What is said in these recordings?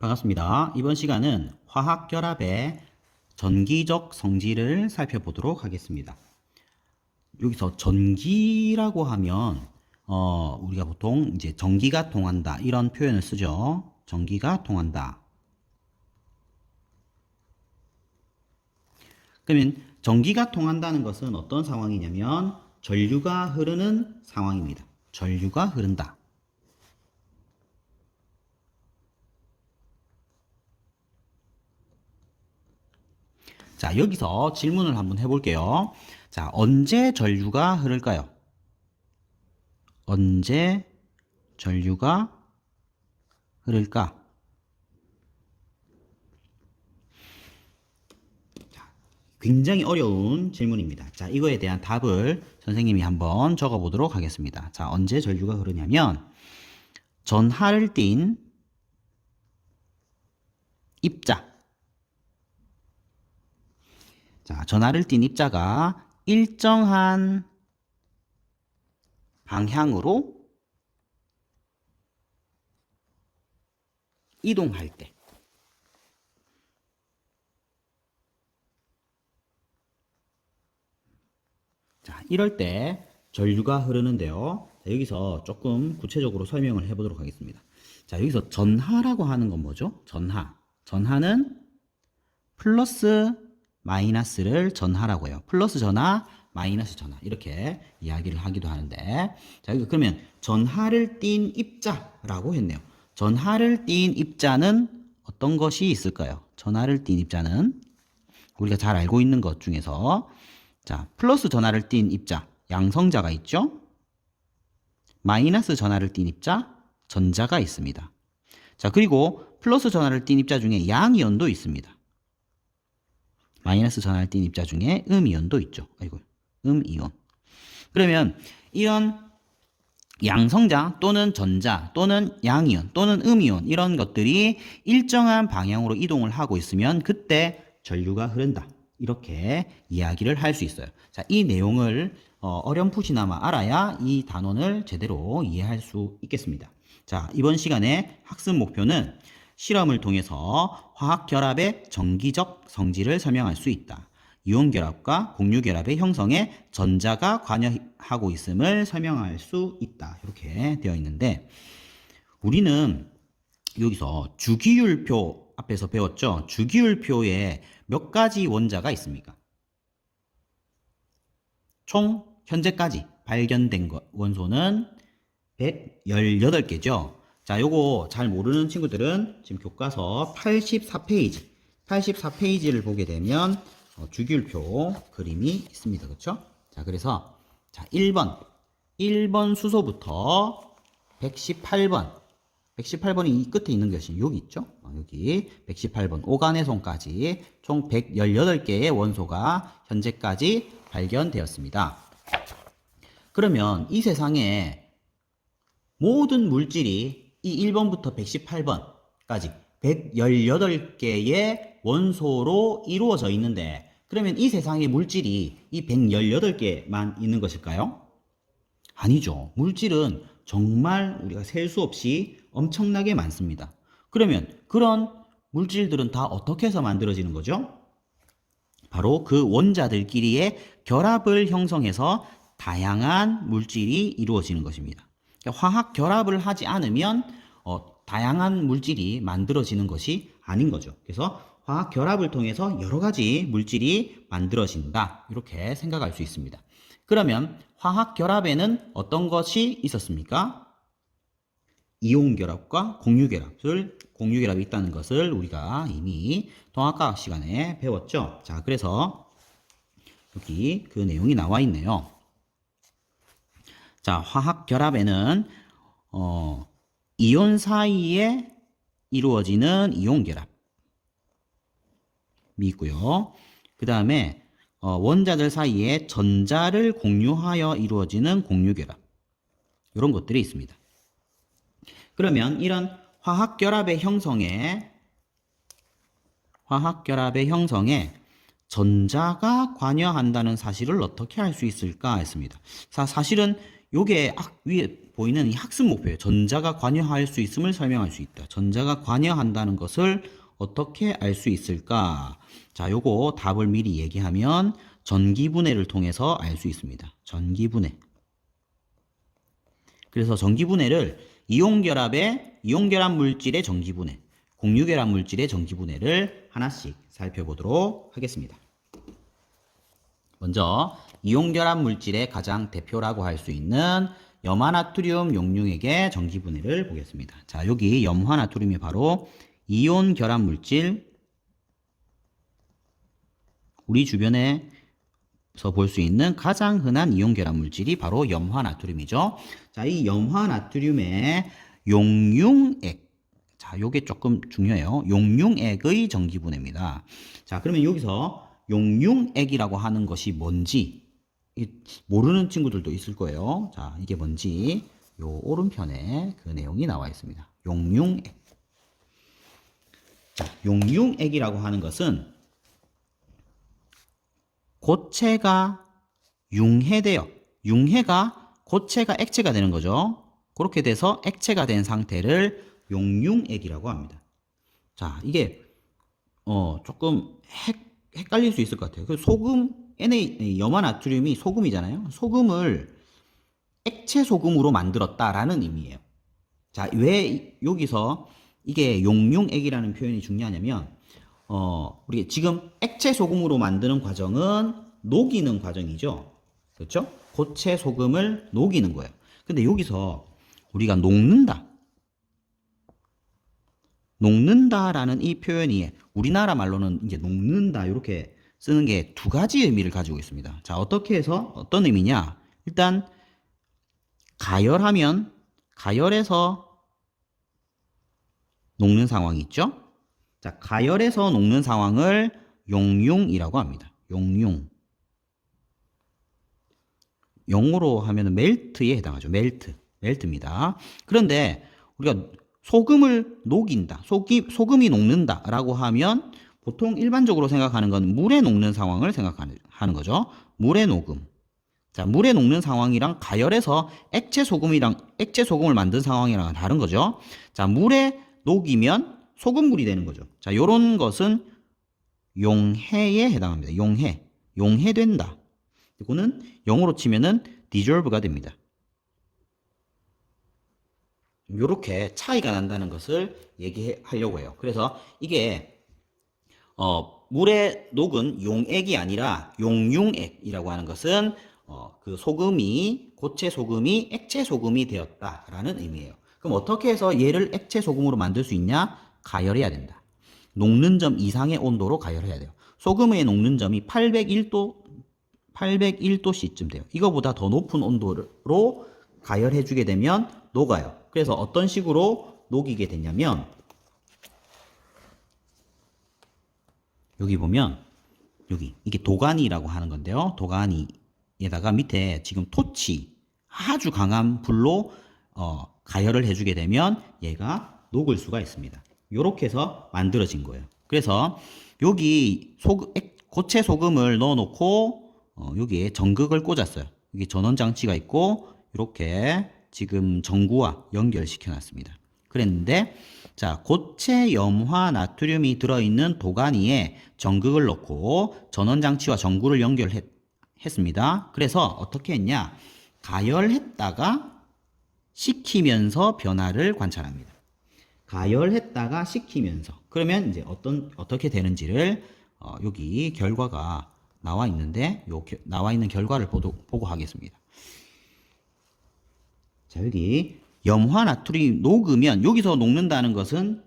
반갑습니다. 이번 시간은 화학결합의 전기적 성질을 살펴보도록 하겠습니다. 여기서 전기라고 하면 우리가 보통 이제 전기가 통한다 이런 표현을 쓰죠. 전기가 통한다. 그러면 전기가 통한다는 것은 어떤 상황이냐면 전류가 흐르는 상황입니다. 전류가 흐른다. 자, 여기서 질문을 한번 해볼게요. 자, 언제 전류가 흐를까요? 언제 전류가 흐를까? 자, 굉장히 어려운 질문입니다. 자, 이거에 대한 답을 선생님이 한번 적어보도록 하겠습니다. 자, 언제 전류가 흐르냐면 전하를 띤 입자. 자, 전하를 띤 입자가 일정한 방향으로 이동할 때. 자, 이럴 때 전류가 흐르는데요. 자, 여기서 조금 구체적으로 설명을 해보도록 하겠습니다. 자, 여기서 전하라고 하는 건 뭐죠? 전하. 전하는 플러스 마이너스를 전하라고 해요. 플러스 전하, 마이너스 전하 이렇게 이야기를 하기도 하는데, 자, 여기 그러면 전하를 띤 입자라고 했네요. 전하를 띤 입자는 어떤 것이 있을까요? 전하를 띤 입자는 우리가 잘 알고 있는 것 중에서, 자, 플러스 전하를 띤 입자 양성자가 있죠. 마이너스 전하를 띤 입자 전자가 있습니다. 자, 그리고 플러스 전하를 띤 입자 중에 양이온도 있습니다. 마이너스 전하를 띤 입자 중에 음이온도 있죠. 아이고, 음이온. 그러면 이런 양성자 또는 전자 또는 양이온 또는 음이온 이런 것들이 일정한 방향으로 이동을 하고 있으면 그때 전류가 흐른다. 이렇게 이야기를 할 수 있어요. 자, 이 내용을 어렴풋이나마 알아야 이 단원을 제대로 이해할 수 있겠습니다. 자, 이번 시간에 학습 목표는 실험을 통해서 화학결합의 전기적 성질을 설명할 수 있다. 이온결합과 공유결합의 형성에 전자가 관여하고 있음을 설명할 수 있다. 이렇게 되어 있는데, 우리는 여기서 주기율표 앞에서 배웠죠? 주기율표에 몇 가지 원자가 있습니까? 총 현재까지 발견된 원소는 118개죠. 자, 요거 잘 모르는 친구들은 지금 교과서 84페이지를 보게 되면 주기율표 그림이 있습니다. 그렇죠? 자, 그래서 자, 1번 수소부터 118번이 이 끝에 있는 것이 여기 있죠? 여기 118번 오간해송까지 총 118개의 원소가 현재까지 발견되었습니다. 그러면 이 세상에 모든 물질이 이 1번부터 118번까지 118개의 원소로 이루어져 있는데, 그러면 이 세상의 물질이 이 118개만 있는 것일까요? 아니죠. 물질은 정말 우리가 셀 수 없이 엄청나게 많습니다. 그러면 그런 물질들은 다 어떻게 해서 만들어지는 거죠? 바로 그 원자들끼리의 결합을 형성해서 다양한 물질이 이루어지는 것입니다. 화학 결합을 하지 않으면 다양한 물질이 만들어지는 것이 아닌 거죠. 그래서 화학 결합을 통해서 여러 가지 물질이 만들어진다. 이렇게 생각할 수 있습니다. 그러면 화학 결합에는 어떤 것이 있었습니까? 이온 결합과 공유결합이 있다는 것을 우리가 이미 통합과학 시간에 배웠죠. 자, 그래서 여기 그 내용이 나와 있네요. 자, 화학 결합에는 이온 사이에 이루어지는 이온 결합이 있고요. 그 다음에 원자들 사이에 전자를 공유하여 이루어지는 공유 결합, 이런 것들이 있습니다. 그러면 이런 화학 결합의 형성에 전자가 관여한다는 사실을 어떻게 알 수 있을까 했습니다. 사실은 요게 위에 보이는 이 학습 목표예요. 전자가 관여할 수 있음을 설명할 수 있다. 전자가 관여한다는 것을 어떻게 알 수 있을까? 자, 요거 답을 미리 얘기하면 전기분해를 통해서 알 수 있습니다. 전기분해. 그래서 전기분해를 이온결합 물질의 전기분해, 공유결합 물질의 전기분해를 하나씩 살펴보도록 하겠습니다. 먼저 이온결합 물질의 가장 대표라고 할 수 있는 염화나트륨 용융액의 전기분해를 보겠습니다. 자, 여기 염화나트륨이 바로 이온결합 물질, 우리 주변에서 볼 수 있는 가장 흔한 이온결합 물질이 바로 염화나트륨이죠. 자, 이 염화나트륨의 용융액, 자, 요게 조금 중요해요. 용융액의 전기분해입니다. 자, 그러면 여기서 용융액이라고 하는 것이 뭔지 모르는 친구들도 있을 거예요. 자, 이게 뭔지 요 오른편에 그 내용이 나와 있습니다. 용융액. 자, 용융액이라고 하는 것은 고체가 융해돼요. 융해가 고체가 액체가 되는 거죠. 그렇게 돼서 액체가 된 상태를 용융액이라고 합니다. 자, 이게 조금 헷갈릴 수 있을 것 같아요. 그 소금, 염화나트륨이 소금이잖아요. 소금을 액체 소금으로 만들었다라는 의미예요. 자, 왜 여기서 이게 용융액이라는 표현이 중요하냐면, 우리 지금 액체 소금으로 만드는 과정은 녹이는 과정이죠. 그렇죠? 고체 소금을 녹이는 거예요. 근데 여기서 우리가 녹는다라는 이 표현이 우리나라 말로는 이제 녹는다 이렇게 쓰는 게 두 가지 의미를 가지고 있습니다. 자, 어떻게 해서 어떤 의미냐? 일단 가열해서 녹는 상황이 있죠. 자, 가열해서 녹는 상황을 용융이라고 합니다. 용융. 영어로 하면 멜트에 해당하죠. 멜트입니다. 그런데 우리가 소금을 녹인다, 소금이 녹는다라고 하면 보통 일반적으로 생각하는 건 물에 녹는 상황을 생각하는 거죠. 물에 녹음. 자, 물에 녹는 상황이랑 가열해서 액체 소금을 만든 상황이랑 다른 거죠. 자, 물에 녹이면 소금물이 되는 거죠. 자, 요런 것은 용해에 해당합니다. 용해된다. 이거는 영어로 치면은 dissolve가 됩니다. 요렇게 차이가 난다는 것을 얘기하려고 해요. 그래서 이게 물에 녹은 용액이 아니라 용융액이라고 하는 것은 그 고체 소금이 액체 소금이 되었다라는 의미예요. 그럼 어떻게 해서 얘를 액체 소금으로 만들 수 있냐? 가열해야 된다. 녹는 점 이상의 온도로 가열해야 돼요. 소금의 녹는 점이 801도씨쯤 돼요. 이거보다 더 높은 온도로 가열해주게 되면 녹아요. 그래서 어떤 식으로 녹이게 되냐면, 여기 보면, 이게 도가니라고 하는 건데요. 도가니에다가 밑에 지금 토치, 아주 강한 불로 가열을 해주게 되면 얘가 녹을 수가 있습니다. 요렇게 해서 만들어진 거예요. 그래서 여기 고체 소금을 넣어놓고 여기에 전극을 꽂았어요. 여기 전원장치가 있고 이렇게 지금 전구와 연결시켜 놨습니다. 그랬는데 자, 고체 염화 나트륨이 들어있는 도가니에 전극을 넣고 전원장치와 전구를 연결했습니다. 그래서 어떻게 했냐? 가열했다가 식히면서 변화를 관찰합니다. 가열했다가 식히면서. 그러면 이제 어떻게 되는지를 여기 결과가 나와 있는데 나와 있는 결과를 보고 하겠습니다. 자, 여기 염화나트륨이 녹으면 여기서 녹는다는 것은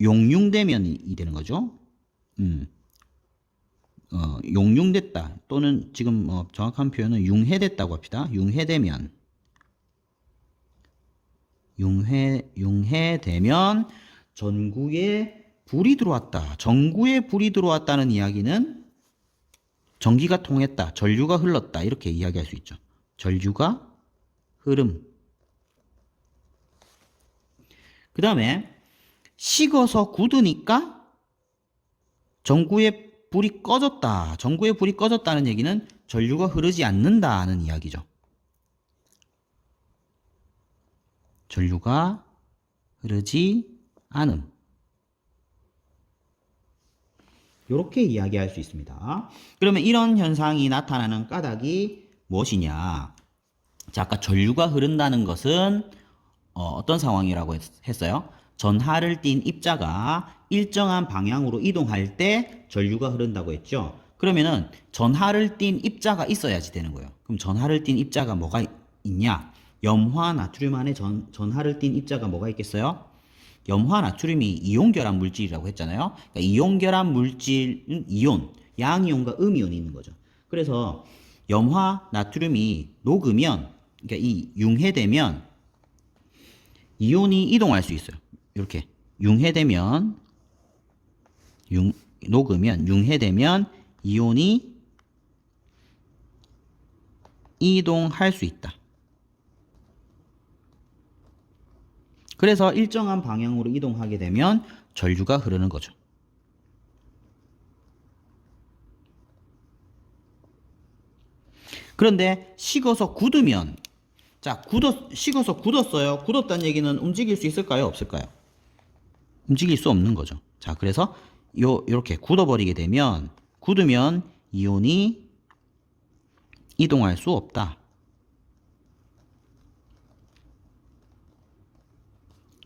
용융되면이 되는 거죠. 용융됐다 또는 지금 정확한 표현은 융해됐다고 합시다. 융해되면 전구에 불이 들어왔다. 전구에 불이 들어왔다는 이야기는 전기가 통했다. 전류가 흘렀다. 이렇게 이야기할 수 있죠. 전류가 흐름. 그 다음에 식어서 굳으니까 전구에 불이 꺼졌다. 전구에 불이 꺼졌다는 얘기는 전류가 흐르지 않는다는 이야기죠. 전류가 흐르지 않음. 이렇게 이야기할 수 있습니다. 그러면 이런 현상이 나타나는 까닭이 무엇이냐? 자, 아까 전류가 흐른다는 것은 어떤 상황이라고 했어요? 전하를 띤 입자가 일정한 방향으로 이동할 때 전류가 흐른다고 했죠. 그러면은 전하를 띤 입자가 있어야지 되는 거예요. 그럼 전하를 띤 입자가 뭐가 있냐? 염화 나트륨 안에 전하를 띤 입자가 뭐가 있겠어요? 염화 나트륨이 이온결합 물질이라고 했잖아요. 그러니까 이온결합 물질은 이온, 양이온과 음이온이 있는 거죠. 그래서 염화 나트륨이 녹으면, 그러니까 이 융해되면 이온이 이동할 수 있어요. 이렇게 융해되면, 녹으면, 융해되면 이온이 이동할 수 있다. 그래서 일정한 방향으로 이동하게 되면 전류가 흐르는 거죠. 그런데 식어서 굳으면, 자, 식어서 굳었어요. 굳었다는 얘기는 움직일 수 있을까요? 없을까요? 움직일 수 없는 거죠. 자, 그래서 요렇게 굳어버리게 되면, 굳으면 이온이 이동할 수 없다.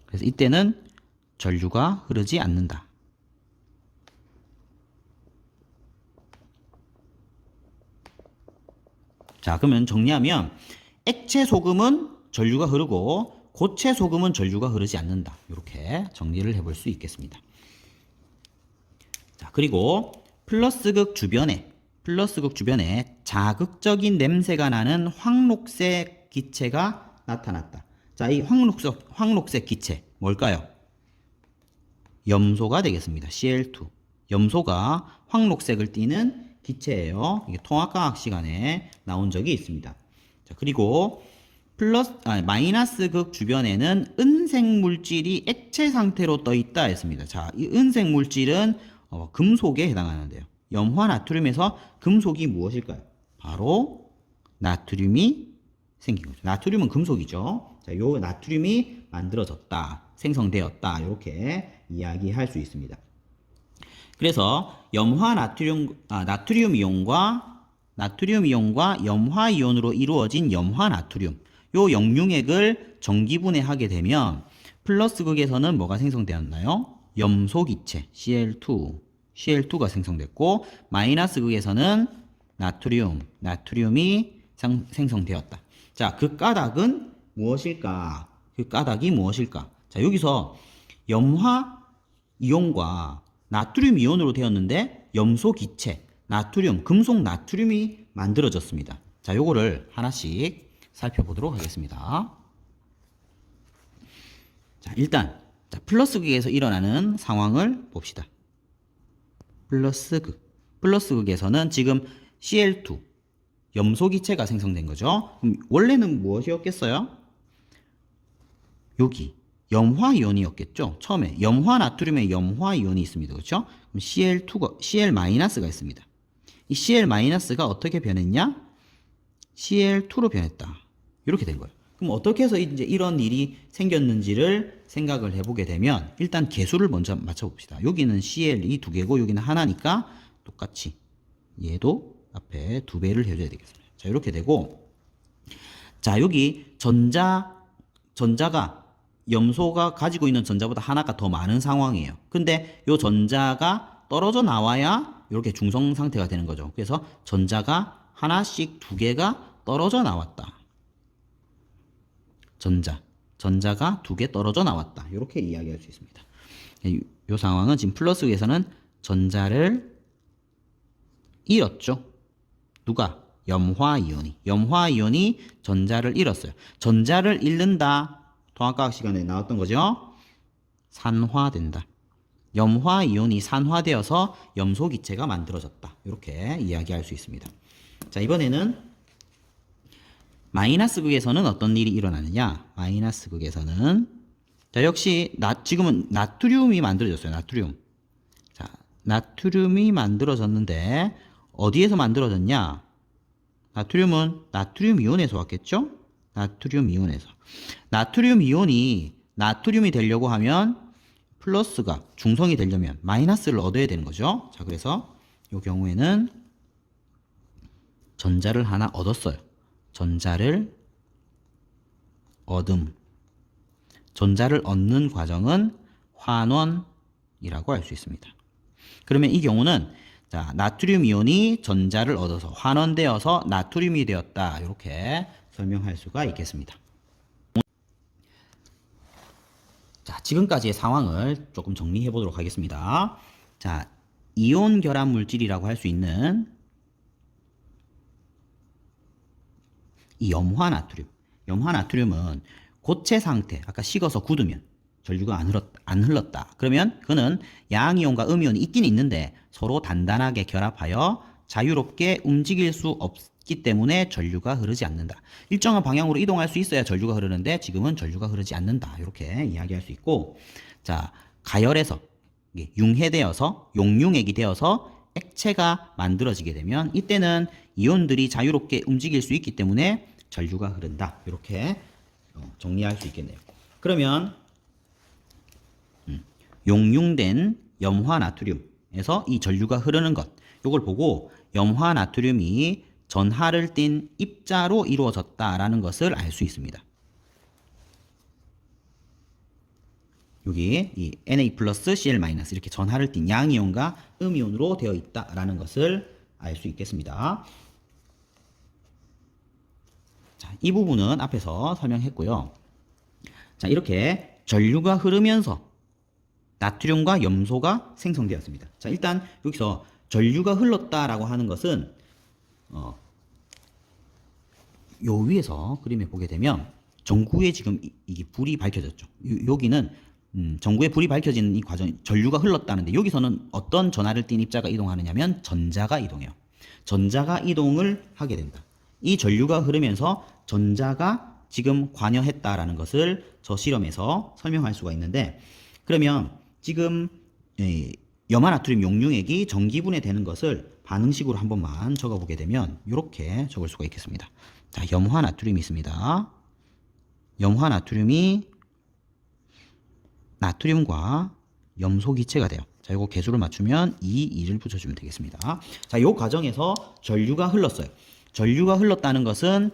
그래서 이때는 전류가 흐르지 않는다. 자, 그러면 정리하면 액체 소금은 전류가 흐르고 고체 소금은 전류가 흐르지 않는다. 이렇게 정리를 해볼 수 있겠습니다. 자, 그리고 플러스극 주변에 자극적인 냄새가 나는 황록색 기체가 나타났다. 자, 이 황록색 기체 뭘까요? 염소가 되겠습니다. Cl2. 염소가 황록색을 띠는 기체예요. 이게 통합과학 시간에 나온 적이 있습니다. 자, 그리고 마이너스 극 주변에는 은색 물질이 액체 상태로 떠 있다 했습니다. 자, 이 은색 물질은 금속에 해당하는데요. 염화 나트륨에서 금속이 무엇일까요? 바로 나트륨이 생긴 거죠. 나트륨은 금속이죠. 자, 요 나트륨이 만들어졌다, 생성되었다, 이렇게 이야기할 수 있습니다. 그래서 염화 나트륨 이온과 염화 이온으로 이루어진 염화 나트륨, 요 영융액을 전기분해하게 되면 플러스 극에서는 뭐가 생성되었나요? 염소 기체 CL2가 생성됐고, 마이너스 극에서는 나트륨이 생성되었다. 자, 그 까닭은 무엇일까? 그 까닭이 무엇일까? 자, 여기서 염화 이온과 나트륨 이온으로 되었는데 염소 기체, 금속 나트륨이 만들어졌습니다. 자, 요거를 하나씩 살펴보도록 하겠습니다. 자, 일단 플러스 극에서 일어나는 상황을 봅시다. 플러스 극에서는 지금 Cl2 염소 기체가 생성된 거죠. 그럼 원래는 무엇이었겠어요? 여기 염화 이온이었겠죠. 처음에 염화 나트륨에 염화 이온이 있습니다. 그렇죠? 그럼 Cl-가 있습니다. 이 Cl-가 어떻게 변했냐? Cl2로 변했다. 이렇게 된 거예요. 그럼 어떻게 해서 이제 이런 일이 생겼는지를 생각을 해보게 되면 일단 개수를 먼저 맞춰봅시다. 여기는 Cl이 2개고 여기는 하나니까 똑같이 얘도 앞에 2배를 해줘야 되겠습니다. 자, 이렇게 되고, 자, 여기 전자가 염소가 가지고 있는 전자보다 하나가 더 많은 상황이에요. 근데 이 전자가 떨어져 나와야 이렇게 중성 상태가 되는 거죠. 그래서 전자가 하나씩 2개가 떨어져 나왔다. 전자가 2개 떨어져 나왔다. 이렇게 이야기할 수 있습니다. 이 상황은 지금 플러스에서는 전자를 잃었죠. 누가? 염화 이온이 전자를 잃었어요. 전자를 잃는다. 통합과학 시간에 나왔던 거죠. 산화된다. 염화 이온이 산화되어서 염소 기체가 만들어졌다. 이렇게 이야기할 수 있습니다. 자, 이번에는 마이너스 극에서는 어떤 일이 일어나느냐? 마이너스 극에서는 자, 역시 지금은 나트륨이 만들어졌어요. 자, 나트륨이 만들어졌는데 어디에서 만들어졌냐? 나트륨은 나트륨 이온에서 왔겠죠? 나트륨 이온에서. 나트륨 이온이 나트륨이 되려고 하면 플러스가 중성이 되려면 마이너스를 얻어야 되는 거죠. 자, 그래서 이 경우에는 전자를 하나 얻었어요. 전자를 얻음. 전자를 얻는 과정은 환원이라고 할 수 있습니다. 그러면 이 경우는 자, 나트륨 이온이 전자를 얻어서 환원되어서 나트륨이 되었다. 이렇게 설명할 수가 있겠습니다. 자, 지금까지의 상황을 조금 정리해 보도록 하겠습니다. 자, 이온 결합 물질이라고 할 수 있는 이 염화나트륨. 염화나트륨은 고체 상태, 아까 식어서 굳으면 전류가 안 흘렀다. 그러면 그는 양이온과 음이온이 있긴 있는데 서로 단단하게 결합하여 자유롭게 움직일 수 없기 때문에 전류가 흐르지 않는다. 일정한 방향으로 이동할 수 있어야 전류가 흐르는데 지금은 전류가 흐르지 않는다. 이렇게 이야기할 수 있고, 자, 가열해서 융해되어서 용융액이 되어서 액체가 만들어지게 되면 이때는 이온들이 자유롭게 움직일 수 있기 때문에 전류가 흐른다. 이렇게 정리할 수 있겠네요. 그러면 용융된 염화나트륨에서 이 전류가 흐르는 것, 이걸 보고 염화나트륨이 전하를 띤 입자로 이루어졌다라는 것을 알 수 있습니다. 여기 이 Na 플러스 Cl 마이너스 이렇게 전하를 띤 양이온과 음이온으로 되어 있다라는 것을 알 수 있겠습니다. 자, 이 부분은 앞에서 설명했고요. 자, 이렇게 전류가 흐르면서 나트륨과 염소가 생성되었습니다. 자, 일단 여기서 전류가 흘렀다라고 하는 것은 요 위에서 그림에 보게 되면 전구에 지금 이게 불이 밝혀졌죠. 여기는 전구에 불이 밝혀지는 이 과정, 전류가 흘렀다는데 여기서는 어떤 전하를 띤 입자가 이동하느냐면 전자가 이동해요. 전자가 이동을 하게 된다. 이 전류가 흐르면서 전자가 지금 관여했다라는 것을 저 실험에서 설명할 수가 있는데, 그러면 지금 염화나트륨 용융액이 전기분해 되는 것을 반응식으로 한 번만 적어보게 되면 이렇게 적을 수가 있겠습니다. 자, 염화나트륨이 있습니다. 염화나트륨이 나트륨과 염소 기체가 돼요. 자, 이거 개수를 맞추면 2, 2를 붙여주면 되겠습니다. 자, 이 과정에서 전류가 흘렀어요. 전류가 흘렀다는 것은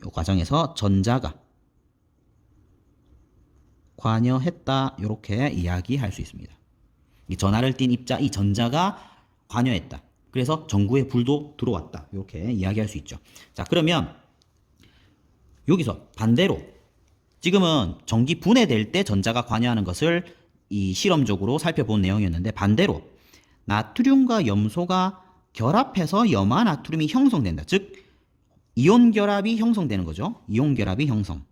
이 과정에서 전자가 관여했다. 이렇게 이야기할 수 있습니다. 이 전하를 띤 입자, 이 전자가 관여했다. 그래서 전구에 불도 들어왔다. 이렇게 이야기할 수 있죠. 자, 그러면 여기서 반대로 지금은 전기 분해될 때 전자가 관여하는 것을 이 실험적으로 살펴본 내용이었는데, 반대로 나트륨과 염소가 결합해서 염화나트륨이 형성된다. 즉 이온 결합이 형성되는 거죠. 이온 결합이 형성.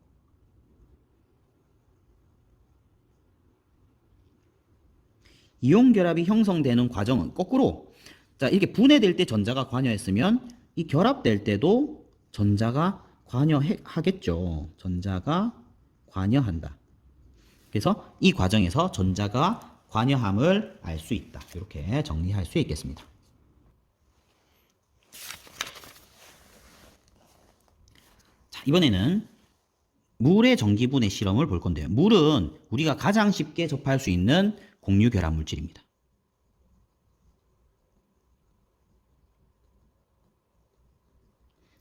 이온 결합이 형성되는 과정은 거꾸로, 자, 이렇게 분해될 때 전자가 관여했으면 이 결합될 때도 전자가 관여하겠죠. 전자가 관여한다. 그래서 이 과정에서 전자가 관여함을 알 수 있다. 이렇게 정리할 수 있겠습니다. 자, 이번에는 물의 전기분해 실험을 볼 건데요. 물은 우리가 가장 쉽게 접할 수 있는 공유 결합 물질입니다.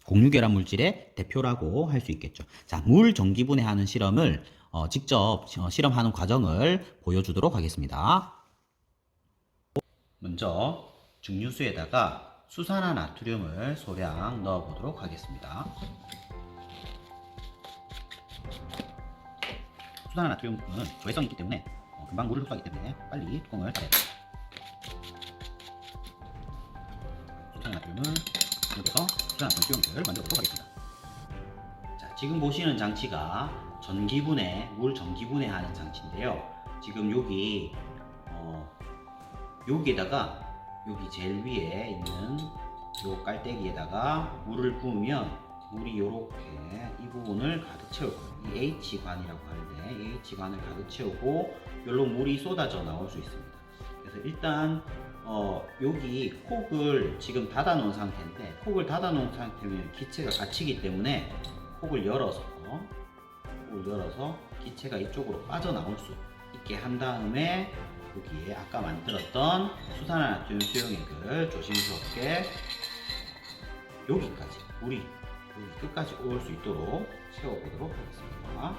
공유 결합 물질의 대표라고 할 수 있겠죠. 자, 물 전기분해하는 실험을 직접 실험하는 과정을 보여주도록 하겠습니다. 먼저 증류수에다가 수산화 나트륨을 소량 넣어보도록 하겠습니다. 수산화 나트륨은 조회성이 있기 때문에 금방 물을 흡수하기 때문에 빨리 뚜껑을 닫아야 됩니다. 수산화 나트륨을 이렇게 해서 수산화 전기용기를 만들어 보도록 하겠습니다. 자, 지금 보시는 장치가 전기분해, 물 전기분해하는 장치인데요. 지금 여기에다가 여기 제일 위에 있는 요 깔때기에다가 물을 부으면 물이 이렇게 이 부분을 가득 채울 거예요. 이 H관이라고 하는데 이 H관을 가득 채우고 여기로 물이 쏟아져 나올 수 있습니다. 그래서 일단 여기 콕을 지금 닫아 놓은 상태인데, 콕을 닫아 놓은 상태면 기체가 갇히기 때문에 폭을 열어서 기체가 이쪽으로 빠져나올 수 있게 한 다음에 여기에 아까 만들었던 수산화나트륨 수용액을 조심스럽게 여기까지 물이 여기 끝까지 올 수 있도록 채워보도록 하겠습니다.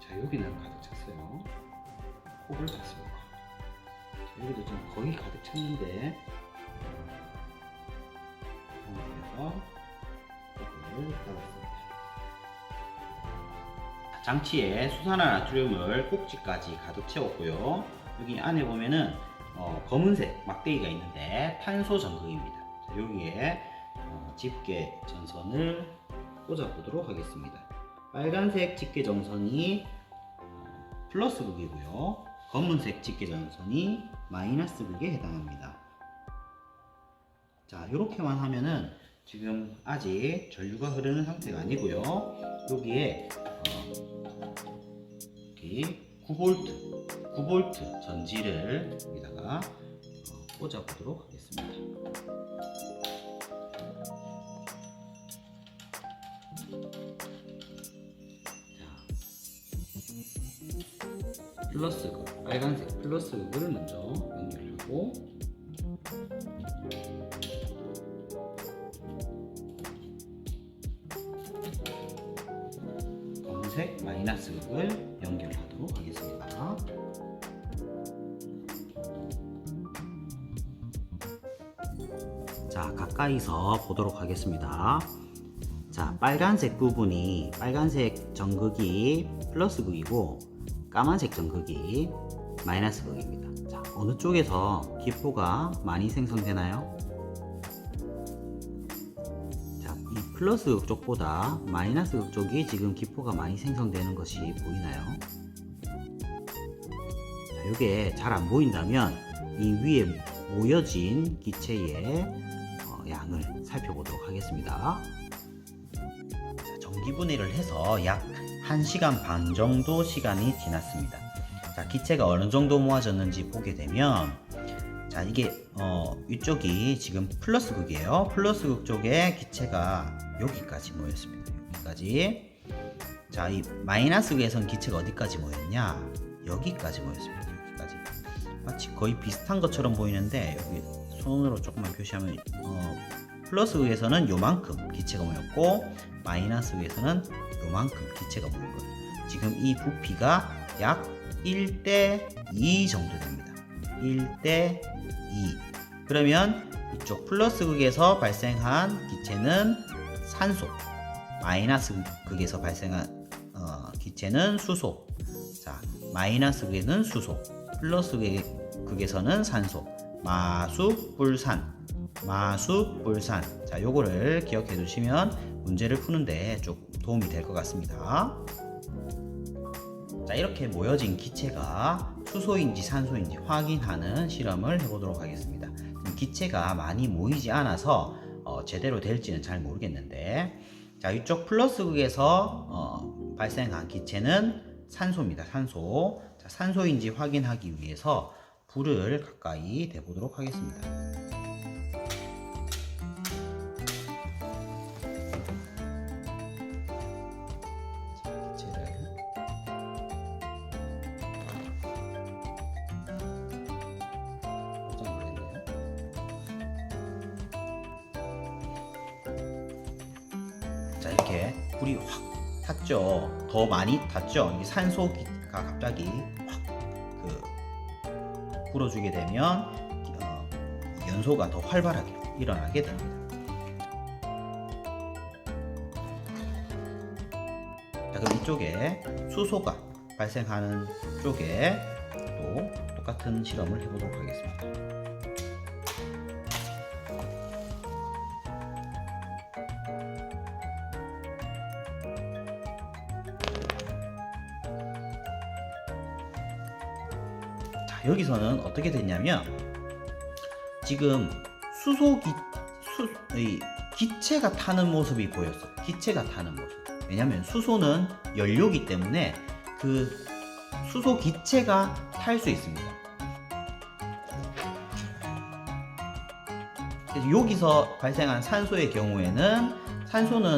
자, 여기는 가득 찼어요. 폭을 닫습니다. 자, 여기도 지금 거의 가득 찼는데 상태에서 폭을 닫았습니다. 장치에 수산화나트륨을 꼭지까지 가득 채웠고요. 여기 안에 보면은 검은색 막대기가 있는데 탄소 전극입니다. 자, 여기에 집게 전선을 꽂아 보도록 하겠습니다. 빨간색 집게 전선이 플러스 극이고요. 검은색 집게 전선이 마이너스 극에 해당합니다. 자, 이렇게만 하면은 지금 아직 전류가 흐르는 상태가 아니고요. 여기에 여기 9V 전지를 여기다가 꽂아 보도록 하겠습니다. 플러스극, 빨간색 플러스극을 먼저 연결하고 검은색 마이너스극을 연결하도록 하겠습니다. 자, 가까이서 보도록 하겠습니다. 자, 빨간색 부분이 빨간색 전극이 플러스극이고 까만색 전극이 마이너스 극입니다. 자, 어느 쪽에서 기포가 많이 생성되나요? 자, 이 플러스 극 쪽보다 마이너스 극 쪽이 지금 기포가 많이 생성되는 것이 보이나요? 자, 이게 잘 안 보인다면 이 위에 모여진 기체의 양을 살펴보도록 하겠습니다. 자, 전기분해를 해서 약 1시간 반 정도 시간이 지났습니다. 자, 기체가 어느 정도 모아졌는지 보게 되면 자, 이게 이쪽이 지금 플러스 극이에요. 플러스 극 쪽에 기체가 여기까지 모였습니다. 여기까지. 자, 이 마이너스 극에선 기체가 어디까지 모였냐? 여기까지 모였습니다. 여기까지. 마치 거의 비슷한 것처럼 보이는데 여기 손으로 조금만 표시하면 플러스 극에서는 요만큼 기체가 모였고 마이너스 극에서는 요만큼 기체가 모인 거예요. 지금 이 부피가 약 1대2 정도 됩니다. 1대2. 그러면 이쪽 플러스 극에서 발생한 기체는 산소, 마이너스 극에서 발생한 기체는 수소. 자, 마이너스 극에는 수소, 플러스 극에서는 산소, 마수불산. 자, 요거를 기억해 두시면 문제를 푸는데 좀 도움이 될 것 같습니다. 자, 이렇게 모여진 기체가 수소인지 산소인지 확인하는 실험을 해보도록 하겠습니다. 기체가 많이 모이지 않아서 제대로 될지는 잘 모르겠는데, 자, 이쪽 플러스 극에서 발생한 기체는 산소입니다. 산소. 자, 산소인지 확인하기 위해서 불을 가까이 대보도록 하겠습니다. 자, 이렇게 불이 확 탔죠. 더 많이 탔죠. 이 산소가 갑자기 확 불어주게 되면 연소가 더 활발하게 일어나게 됩니다. 자, 그럼 이쪽에 수소가 발생하는 쪽에 또 똑같은 실험을 해보도록 하겠습니다. 여기서는 어떻게 됐냐면 지금 이 기체가 타는 모습이 보였어. 기체가 타는 모습. 왜냐면 수소는 연료기 때문에 그 수소 기체가 탈 수 있습니다. 그래서 여기서 발생한 산소의 경우에는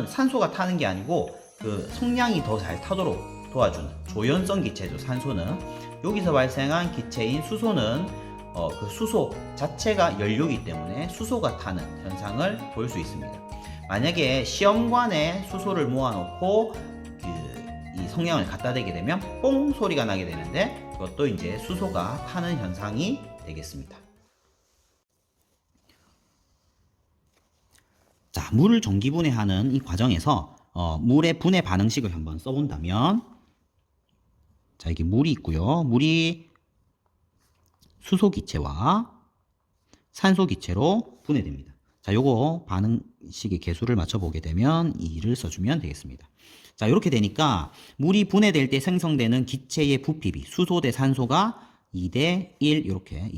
산소가 타는 게 아니고 그 속량이 더 잘 타도록 도와주는 조연성 기체죠. 산소는 여기서 발생한 기체인 수소는 그 수소 자체가 연료이기 때문에 수소가 타는 현상을 볼 수 있습니다. 만약에 시험관에 수소를 모아놓고 이 성냥을 갖다 대게 되면 뽕 소리가 나게 되는데 그것도 이제 수소가 타는 현상이 되겠습니다. 자, 물을 전기분해하는 이 과정에서 물의 분해 반응식을 한번 써본다면, 자, 여기 물이 있고요. 물이 수소 기체와 산소 기체로 분해됩니다. 자, 요거 반응식의 개수를 맞춰보게 되면 2를 써주면 되겠습니다. 자, 이렇게 되니까 물이 분해될 때 생성되는 기체의 부피비, 수소 대 산소가 2대 1 이렇게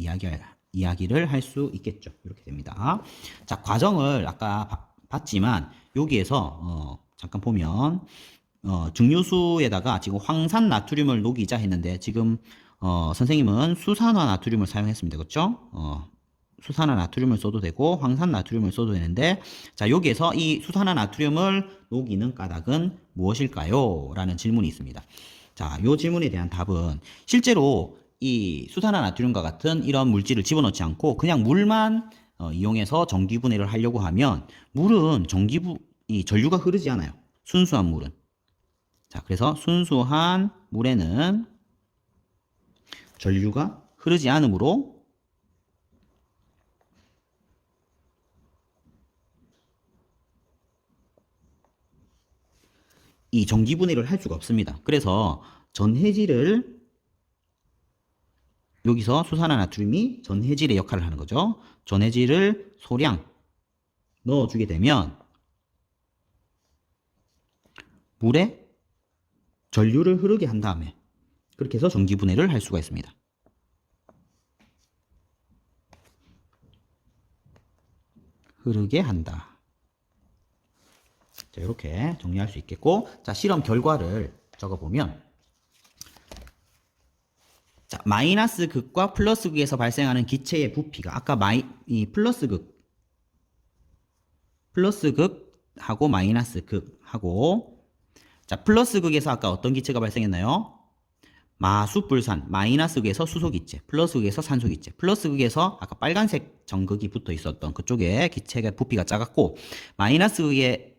이야기를 할 수 있겠죠. 이렇게 됩니다. 자, 과정을 아까 봤지만 여기에서 잠깐 보면 증류수에다가 지금 황산 나트륨을 녹이자 했는데 지금 선생님은 수산화 나트륨을 사용했습니다. 그렇죠? 수산화 나트륨을 써도 되고 황산 나트륨을 써도 되는데, 자, 여기에서 이 수산화 나트륨을 녹이는 까닭은 무엇일까요? 라는 질문이 있습니다. 자, 이 질문에 대한 답은 실제로 이 수산화 나트륨과 같은 이런 물질을 집어넣지 않고 그냥 물만 이용해서 전기분해를 하려고 하면 물은 이 전류가 흐르지 않아요. 순수한 물은. 자, 그래서 순수한 물에는 전류가 흐르지 않으므로 이 전기분해를 할 수가 없습니다. 그래서 전해질을 여기서 수산화 나트륨이 전해질의 역할을 하는 거죠. 전해질을 소량 넣어주게 되면 물에 전류를 흐르게 한 다음에 그렇게 해서 전기분해를 할 수가 있습니다. 흐르게 한다. 자, 이렇게 정리할 수 있겠고, 자, 실험 결과를 적어보면, 자, 마이너스 극과 플러스 극에서 발생하는 기체의 부피가 아까 이 플러스 극하고 마이너스 극하고, 자, 플러스 극에서 아까 어떤 기체가 발생했나요? 마수불산, 마이너스 극에서 수소 기체, 플러스 극에서 산소 기체, 플러스 극에서 아까 빨간색 정극이 붙어 있었던 그쪽에 기체가 부피가 작았고, 마이너스 극에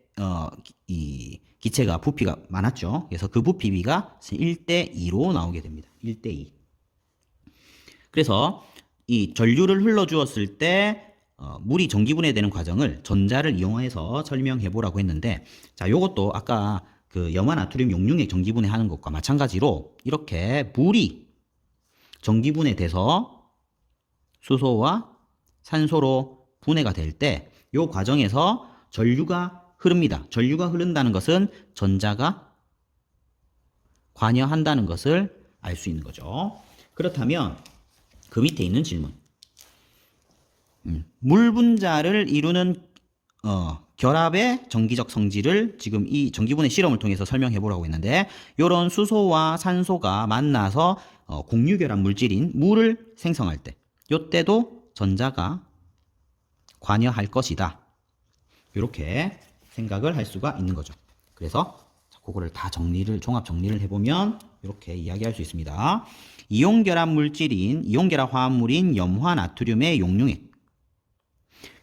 이 기체가 부피가 많았죠. 그래서 그 부피비가 1대 2로 나오게 됩니다. 1대 2. 그래서 이 전류를 흘러 주었을 때 물이 전기분해되는 과정을 전자를 이용해서 설명해 보라고 했는데, 자, 요것도 아까 그 염화 나트륨 용융액 전기분해하는 것과 마찬가지로 이렇게 물이 전기분해돼서 수소와 산소로 분해가 될 때 요 과정에서 전류가 흐릅니다. 전류가 흐른다는 것은 전자가 관여한다는 것을 알 수 있는 거죠. 그렇다면 그 밑에 있는 질문. 물 분자를 이루는 결합의 전기적 성질을 지금 이 전기분해 실험을 통해서 설명해 보라고 했는데, 이런 수소와 산소가 만나서 공유결합 물질인 물을 생성할 때 이때도 전자가 관여할 것이다. 이렇게 생각을 할 수가 있는 거죠. 그래서 그거를 다 종합 정리를 해보면 이렇게 이야기할 수 있습니다. 이온결합 물질인 이온결합 화합물인 염화 나트륨의 용융액,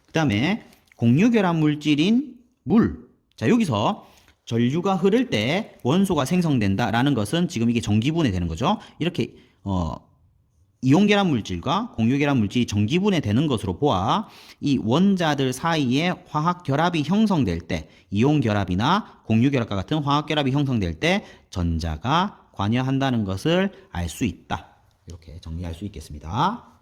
그 다음에 공유결합 물질인 물. 자, 여기서 전류가 흐를 때 원소가 생성된다라는 것은 지금 이게 전기분해 되는 거죠. 이렇게 이온결합 물질과 공유결합 물질이 전기분해되는 것으로 보아 이 원자들 사이에 화학결합이 형성될 때, 이온결합이나 공유결합과 같은 화학결합이 형성될 때 전자가 관여한다는 것을 알 수 있다. 이렇게 정리할 수 있겠습니다.